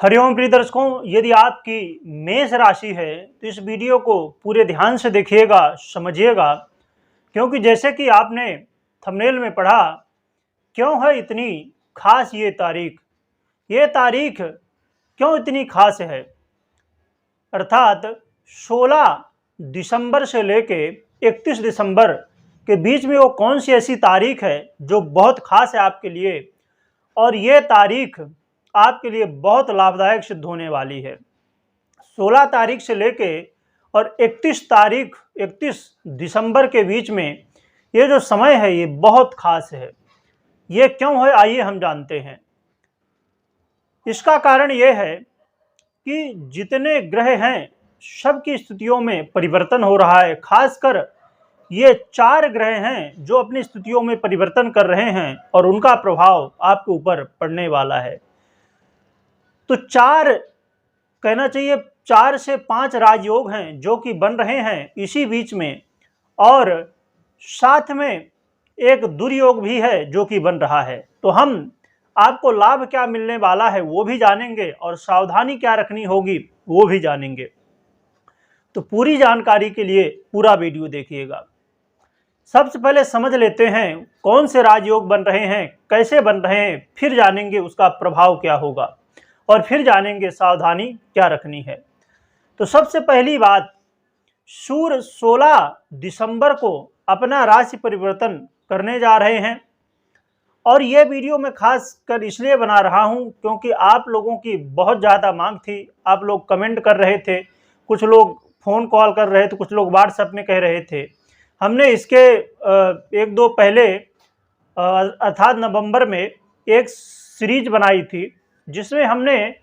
हरिओम प्रिय दर्शकों, यदि आपकी मेष राशि है तो इस वीडियो को पूरे ध्यान से देखिएगा, समझिएगा। क्योंकि जैसे कि आपने थंबनेल में पढ़ा, क्यों है इतनी खास ये तारीख क्यों इतनी खास है। अर्थात 16 दिसंबर से लेके 31 दिसंबर के बीच में वो कौन सी ऐसी तारीख है जो बहुत खास है आपके लिए, और ये तारीख आपके लिए बहुत लाभदायक सिद्ध होने वाली है। 16 तारीख से लेके और 31 दिसंबर के बीच में ये जो समय है ये बहुत खास है। ये क्यों है, आइए हम जानते हैं। इसका कारण ये है कि जितने ग्रह हैं सबकी स्थितियों में परिवर्तन हो रहा है। खासकर ये 4 ग्रह हैं जो अपनी स्थितियों में परिवर्तन कर रहे हैं और उनका प्रभाव आपके ऊपर पड़ने वाला है। तो 4 कहना चाहिए 4 से 5 राजयोग हैं जो कि बन रहे हैं इसी बीच में, और साथ में एक दुर्योग भी है जो कि बन रहा है। तो हम आपको लाभ क्या मिलने वाला है वो भी जानेंगे और सावधानी क्या रखनी होगी वो भी जानेंगे। तो पूरी जानकारी के लिए पूरा वीडियो देखिएगा। सबसे पहले समझ लेते हैं कौन से राजयोग बन रहे हैं, कैसे बन रहे हैं, फिर जानेंगे उसका प्रभाव क्या होगा और फिर जानेंगे सावधानी क्या रखनी है। तो सबसे पहली बात, सूर्य 16 दिसंबर को अपना राशि परिवर्तन करने जा रहे हैं। और ये वीडियो मैं खास कर इसलिए बना रहा हूं क्योंकि आप लोगों की बहुत ज़्यादा मांग थी। आप लोग कमेंट कर रहे थे, कुछ लोग फ़ोन कॉल कर रहे थे, कुछ लोग व्हाट्सएप में कह रहे थे। हमने इसके एक दो पहले अर्थात नवंबर में एक सीरीज बनाई थी जिसमें हमने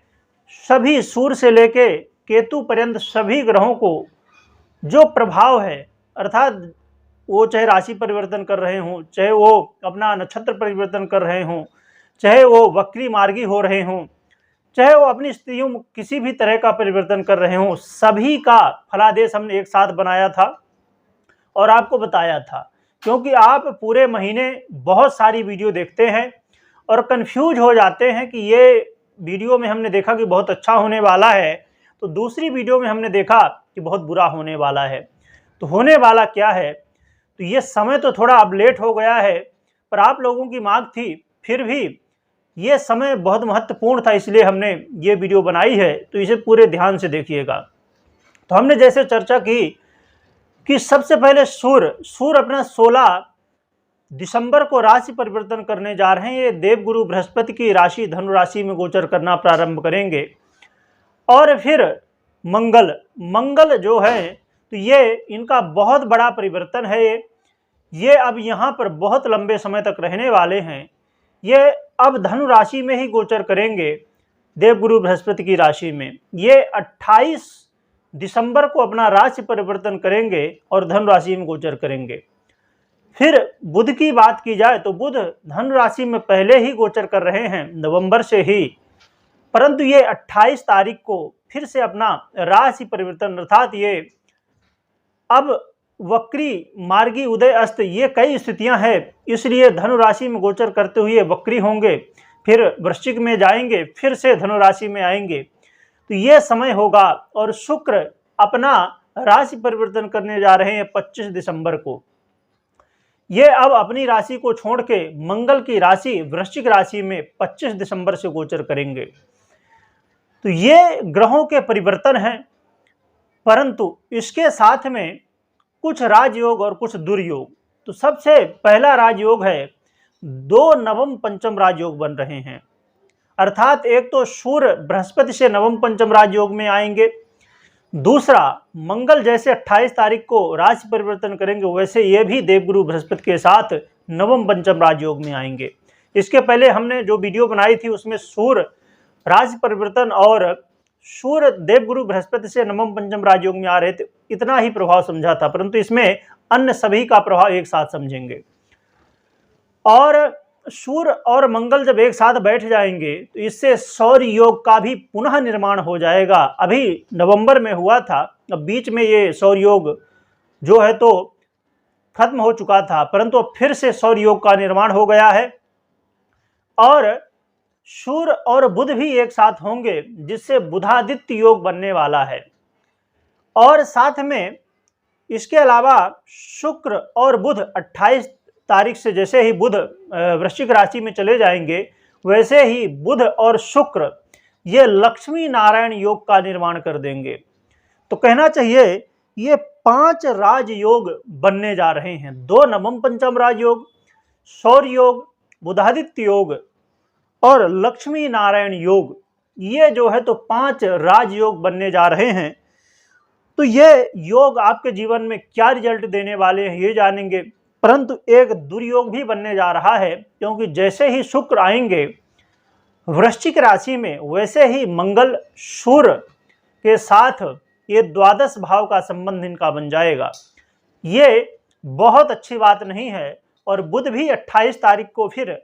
सभी सूर्य से लेके केतु पर्यंत सभी ग्रहों को जो प्रभाव है, अर्थात वो चाहे राशि परिवर्तन कर रहे हों, चाहे वो अपना नक्षत्र परिवर्तन कर रहे हों, चाहे वो वक्री मार्गी हो रहे हों, चाहे वो अपनी स्थितियों में किसी भी तरह का परिवर्तन कर रहे हों, सभी का फलादेश हमने एक साथ बनाया था और आपको बताया था। क्योंकि आप पूरे महीने बहुत सारी वीडियो देखते हैं और कंफ्यूज हो जाते हैं कि ये वीडियो में हमने देखा कि बहुत अच्छा होने वाला है, तो दूसरी वीडियो में हमने देखा कि बहुत बुरा होने वाला है। तो होने वाला क्या है, तो ये समय तो थोड़ा अब लेट हो गया है, पर आप लोगों की मांग थी, फिर भी ये समय बहुत महत्वपूर्ण था, इसलिए हमने ये वीडियो बनाई है। तो इसे पूरे ध्यान से देखिएगा। तो हमने जैसे चर्चा की कि सबसे पहले सूर्य अपना 16 दिसंबर को राशि परिवर्तन करने जा रहे हैं। ये देवगुरु बृहस्पति की राशि धनु राशि में गोचर करना प्रारंभ करेंगे। और फिर मंगल जो है, तो ये इनका बहुत बड़ा परिवर्तन है। ये अब यहाँ पर बहुत लंबे समय तक रहने वाले हैं। ये अब धनु राशि में ही गोचर करेंगे, देवगुरु बृहस्पति की राशि में। ये 28 दिसंबर को अपना राशि परिवर्तन करेंगे और धनु राशि में गोचर करेंगे। फिर बुध की बात की जाए तो बुध धनु राशि में पहले ही गोचर कर रहे हैं नवंबर से ही, परंतु ये 28 तारीख को फिर से अपना राशि परिवर्तन, अर्थात ये अब वक्री मार्गी उदय अस्त ये कई स्थितियां हैं, इसलिए धनु राशि में गोचर करते हुए वक्री होंगे, फिर वृश्चिक में जाएंगे, फिर से धनु राशि में आएंगे। तो ये समय होगा। और शुक्र अपना राशि परिवर्तन करने जा रहे हैं 25 दिसंबर को। ये अब अपनी राशि को छोड़ के मंगल की राशि वृश्चिक राशि में 25 दिसंबर से गोचर करेंगे। तो ये ग्रहों के परिवर्तन हैं, परंतु इसके साथ में कुछ राजयोग और कुछ दुर्योग। तो सबसे पहला राजयोग है 2 नवम पंचम राजयोग बन रहे हैं। अर्थात एक तो सूर्य बृहस्पति से नवम पंचम राजयोग में आएंगे, दूसरा मंगल जैसे 28 तारीख को राशि परिवर्तन करेंगे वैसे ये भी देवगुरु बृहस्पति के साथ नवम पंचम राजयोग में आएंगे। इसके पहले हमने जो वीडियो बनाई थी उसमें सूर्य राशि परिवर्तन और सूर्य देवगुरु बृहस्पति से नवम पंचम राजयोग में आ रहे थे, इतना ही प्रभाव समझा था, परंतु इसमें अन्य सभी का प्रभाव एक साथ समझेंगे। और सूर्य और मंगल जब एक साथ बैठ जाएंगे तो इससे सौर योग का भी पुनः निर्माण हो जाएगा। अभी नवंबर में हुआ था, अब बीच में ये सौर योग जो है तो खत्म हो चुका था, परंतु अब फिर से सौर योग का निर्माण हो गया है। और सूर्य और बुध भी एक साथ होंगे, जिससे बुधादित्य योग बनने वाला है। और साथ में इसके अलावा शुक्र और बुध 28 तारीख से जैसे ही बुध वृश्चिक राशि में चले जाएंगे, वैसे ही बुध और शुक्र ये लक्ष्मी नारायण योग का निर्माण कर देंगे। तो कहना चाहिए ये 5 राजयोग बनने जा रहे हैं। 2 नवम पंचम राजयोग, सौर्य योग, बुधादित्य योग और लक्ष्मी नारायण योग, ये जो है तो 5 राजयोग बनने जा रहे हैं। तो ये योग आपके जीवन में क्या रिजल्ट देने वाले हैं ये जानेंगे। परंतु एक दुर्योग भी बनने जा रहा है, क्योंकि जैसे ही शुक्र आएंगे वृश्चिक राशि में, वैसे ही मंगल सूर्य के साथ ये द्वादश भाव का संबंध इनका बन जाएगा। ये बहुत अच्छी बात नहीं है। और बुध भी 28 तारीख को फिर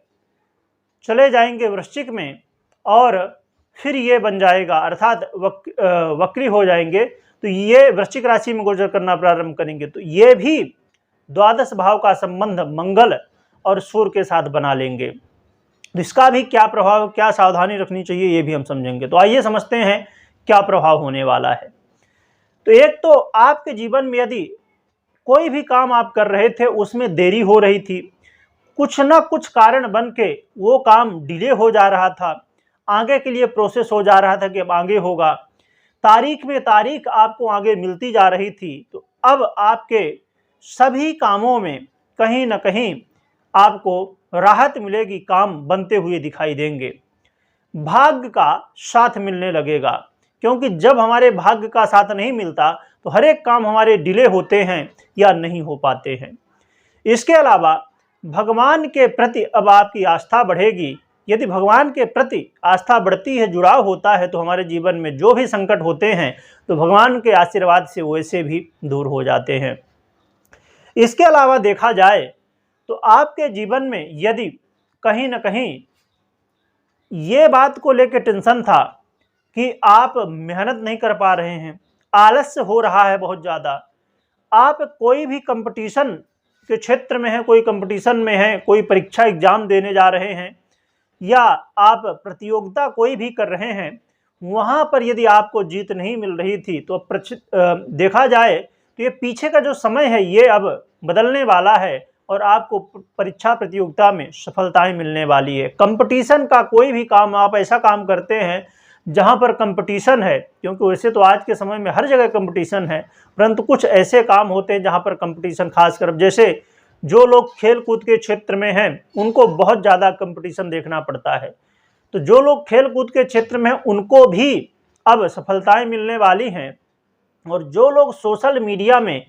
चले जाएंगे वृश्चिक में, और फिर ये बन जाएगा, अर्थात वक्री हो जाएंगे। तो ये वृश्चिक राशि में गोचर करना प्रारंभ करेंगे, तो ये भी द्वादश भाव का संबंध मंगल और सूर्य के साथ बना लेंगे। तो इसका भी क्या प्रभाव, क्या सावधानी रखनी चाहिए, ये भी हम समझेंगे। तो आइए समझते हैं क्या प्रभाव होने वाला है। तो एक तो आपके जीवन में यदि कोई भी काम आप कर रहे थे, उसमें देरी हो रही थी, कुछ ना कुछ कारण बन के वो काम डिले हो जा रहा था, आगे के लिए प्रोसेस हो जा रहा था कि अब आगे होगा, तारीख में तारीख आपको आगे मिलती जा रही थी, तो अब आपके सभी कामों में कहीं ना कहीं आपको राहत मिलेगी, काम बनते हुए दिखाई देंगे। भाग्य का साथ मिलने लगेगा, क्योंकि जब हमारे भाग्य का साथ नहीं मिलता तो हर एक काम हमारे डिले होते हैं या नहीं हो पाते हैं। इसके अलावा भगवान के प्रति अब आपकी आस्था बढ़ेगी। यदि भगवान के प्रति आस्था बढ़ती है, जुड़ाव होता है, तो हमारे जीवन में जो भी संकट होते हैं तो भगवान के आशीर्वाद से वैसे भी दूर हो जाते हैं। इसके अलावा देखा जाए तो आपके जीवन में यदि कहीं ना कहीं ये बात को लेकर टेंशन था कि आप मेहनत नहीं कर पा रहे हैं, आलस्य हो रहा है बहुत ज़्यादा, आप कोई भी कंपटीशन के क्षेत्र में हैं, कोई कंपटीशन में हैं, कोई परीक्षा एग्जाम देने जा रहे हैं, या आप प्रतियोगिता कोई भी कर रहे हैं, वहाँ पर यदि आपको जीत नहीं मिल रही थी, तो देखा जाए तो ये पीछे का जो समय है ये अब बदलने वाला है और आपको परीक्षा प्रतियोगिता में सफलताएं मिलने वाली है। कंपटीशन का कोई भी काम, आप ऐसा काम करते हैं जहां पर कंपटीशन है, क्योंकि वैसे तो आज के समय में हर जगह कंपटीशन है, परंतु कुछ ऐसे काम होते हैं जहां पर कंपटीशन, खासकर जैसे जो लोग खेल कूद के क्षेत्र में हैं उनको बहुत ज़्यादा कंपटीशन देखना पड़ता है। तो जो लोग खेल कूद के क्षेत्र में हैं उनको भी अब सफलताएं मिलने वाली हैं। और जो लोग सोशल मीडिया में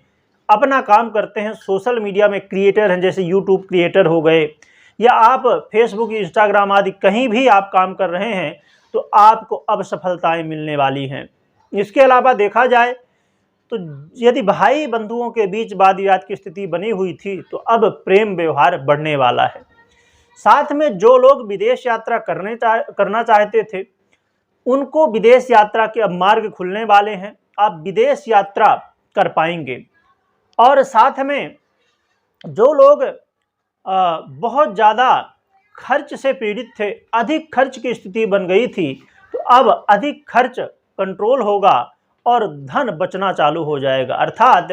अपना काम करते हैं, सोशल मीडिया में क्रिएटर हैं, जैसे यूट्यूब क्रिएटर हो गए, या आप फेसबुक, इंस्टाग्राम आदि कहीं भी आप काम कर रहे हैं, तो आपको अब सफलताएं मिलने वाली हैं। इसके अलावा देखा जाए तो यदि भाई बंधुओं के बीच वाद विवाद की स्थिति बनी हुई थी, तो अब प्रेम व्यवहार बढ़ने वाला है। साथ में जो लोग विदेश यात्रा करना चाहते थे, उनको विदेश यात्रा के अब मार्ग खुलने वाले हैं, आप विदेश यात्रा कर पाएंगे। और साथ में जो लोग बहुत ज़्यादा खर्च से पीड़ित थे, अधिक खर्च की स्थिति बन गई थी, तो अब अधिक खर्च कंट्रोल होगा और धन बचना चालू हो जाएगा। अर्थात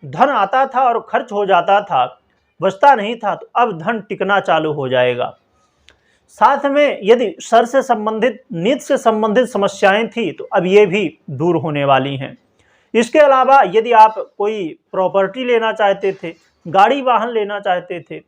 धन आता था और खर्च हो जाता था, बचता नहीं था, तो अब धन टिकना चालू हो जाएगा। साथ में यदि सर से संबंधित, नींद से संबंधित समस्याएं थी, तो अब ये भी दूर होने वाली हैं। इसके अलावा यदि आप कोई प्रॉपर्टी लेना चाहते थे, गाड़ी वाहन लेना चाहते थे,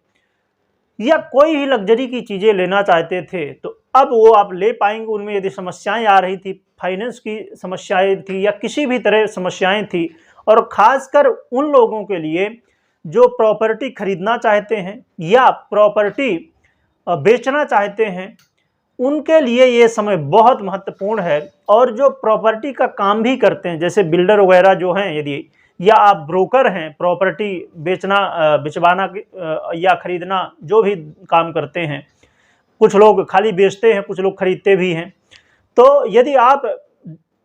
या कोई भी लग्जरी की चीज़ें लेना चाहते थे, तो अब वो आप ले पाएंगे। उनमें यदि समस्याएं आ रही थी, फाइनेंस की समस्याएं थी या किसी भी तरह समस्याएं थी, और ख़ासकर उन लोगों के लिए जो प्रॉपर्टी खरीदना चाहते हैं या प्रॉपर्टी बेचना चाहते हैं, उनके लिए ये समय बहुत महत्वपूर्ण है। और जो प्रॉपर्टी का काम भी करते हैं, जैसे बिल्डर वगैरह जो हैं, यदि या आप ब्रोकर हैं, प्रॉपर्टी बेचना, बिचवाना या खरीदना, जो भी काम करते हैं, कुछ लोग खाली बेचते हैं, कुछ लोग खरीदते भी हैं। तो यदि आप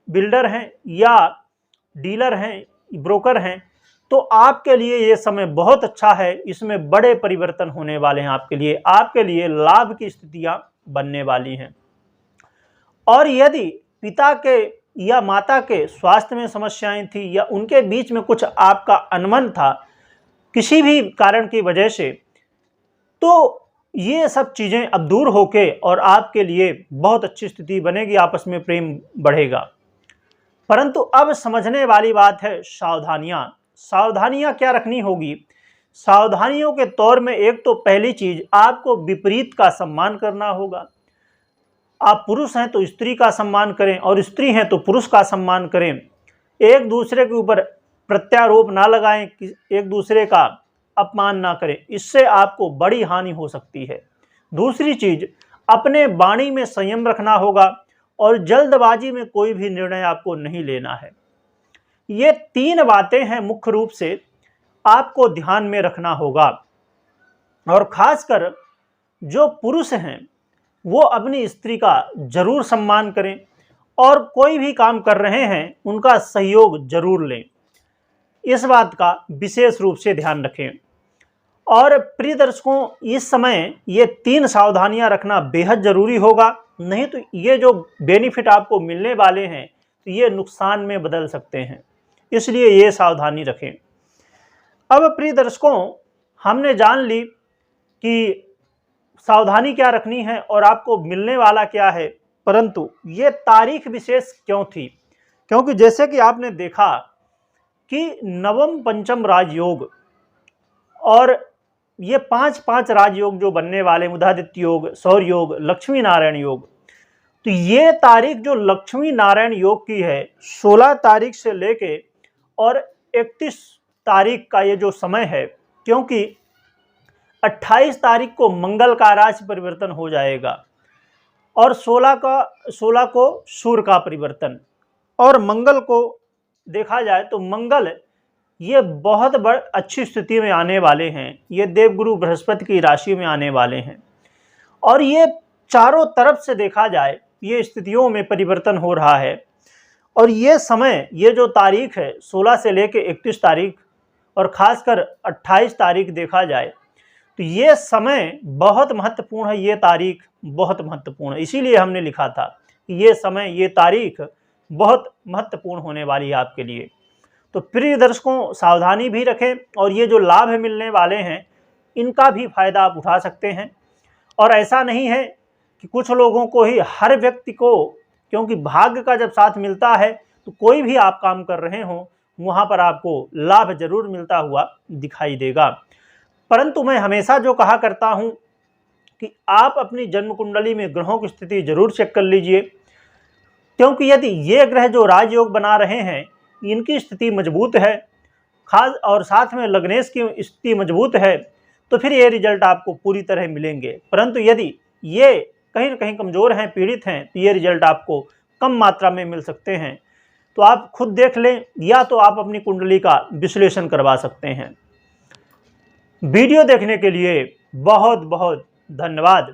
बिल्डर हैं या डीलर हैं, ब्रोकर हैं, तो आपके लिए ये समय बहुत अच्छा है। इसमें बड़े परिवर्तन होने वाले हैं आपके लिए लाभ की स्थितियां बनने वाली हैं। और यदि पिता के या माता के स्वास्थ्य में समस्याएं थी या उनके बीच में कुछ आपका अनबन था किसी भी कारण की वजह से, तो ये सब चीज़ें अब दूर होके और आपके लिए बहुत अच्छी स्थिति बनेगी, आपस में प्रेम बढ़ेगा। परंतु अब समझने वाली बात है सावधानियां। सावधानियां क्या रखनी होगी? सावधानियों के तौर में एक तो पहली चीज, आपको विपरीत का सम्मान करना होगा। आप पुरुष हैं तो स्त्री का सम्मान करें और स्त्री हैं तो पुरुष का सम्मान करें। एक दूसरे के ऊपर प्रत्यारोप ना लगाएं, एक दूसरे का अपमान ना करें, इससे आपको बड़ी हानि हो सकती है। दूसरी चीज, अपने वाणी में संयम रखना होगा और जल्दबाजी में कोई भी निर्णय आपको नहीं लेना है। ये 3 बातें हैं मुख्य रूप से आपको ध्यान में रखना होगा। और खासकर जो पुरुष हैं वो अपनी स्त्री का जरूर सम्मान करें और कोई भी काम कर रहे हैं उनका सहयोग जरूर लें, इस बात का विशेष रूप से ध्यान रखें। और प्रिय दर्शकों, इस समय ये 3 सावधानियां रखना बेहद जरूरी होगा, नहीं तो ये जो बेनिफिट आपको मिलने वाले हैं तो ये नुकसान में बदल सकते हैं, इसलिए ये सावधानी रखें। अब प्रिय दर्शकों, हमने जान ली कि सावधानी क्या रखनी है और आपको मिलने वाला क्या है, परंतु ये तारीख विशेष क्यों थी? क्योंकि जैसे कि आपने देखा कि नवम पंचम राजयोग और ये 5 राजयोग जो बनने वाले, उदादित्य योग, सौर योग, लक्ष्मी नारायण योग, तो ये तारीख जो लक्ष्मी नारायण योग की है 16 तारीख से लेके और 31 तारीख का ये जो समय है, क्योंकि 28 तारीख को मंगल का राशि परिवर्तन हो जाएगा और 16 को सूर्य का परिवर्तन, और मंगल को देखा जाए तो मंगल ये बहुत अच्छी स्थिति में आने वाले हैं, ये देवगुरु बृहस्पति की राशि में आने वाले हैं और ये चारों तरफ से देखा जाए ये स्थितियों में परिवर्तन हो रहा है। और ये समय, ये जो तारीख है 16 से लेके 31 तारीख और खासकर 28 तारीख देखा जाए तो ये समय बहुत महत्वपूर्ण है, ये तारीख बहुत महत्वपूर्ण है, इसीलिए हमने लिखा था कि ये समय, ये तारीख बहुत महत्वपूर्ण होने वाली है आपके लिए। तो प्रिय दर्शकों, सावधानी भी रखें और ये जो लाभ मिलने वाले हैं इनका भी फायदा आप उठा सकते हैं। और ऐसा नहीं है कि कुछ लोगों को ही, हर व्यक्ति को, क्योंकि भाग्य का जब साथ मिलता है तो कोई भी आप काम कर रहे हो वहाँ पर आपको लाभ जरूर मिलता हुआ दिखाई देगा। परंतु मैं हमेशा जो कहा करता हूँ कि आप अपनी जन्म कुंडली में ग्रहों की स्थिति जरूर चेक कर लीजिए, क्योंकि यदि ये ग्रह जो राजयोग बना रहे हैं इनकी स्थिति मजबूत है, खास और साथ में लग्नेश की स्थिति मजबूत है, तो फिर ये रिजल्ट आपको पूरी तरह मिलेंगे। परंतु यदि ये कहीं न कहीं कमज़ोर हैं, पीड़ित हैं, तो ये रिजल्ट आपको कम मात्रा में मिल सकते हैं। तो आप खुद देख लें या तो आप अपनी कुंडली का विश्लेषण करवा सकते हैं। वीडियो देखने के लिए बहुत बहुत धन्यवाद।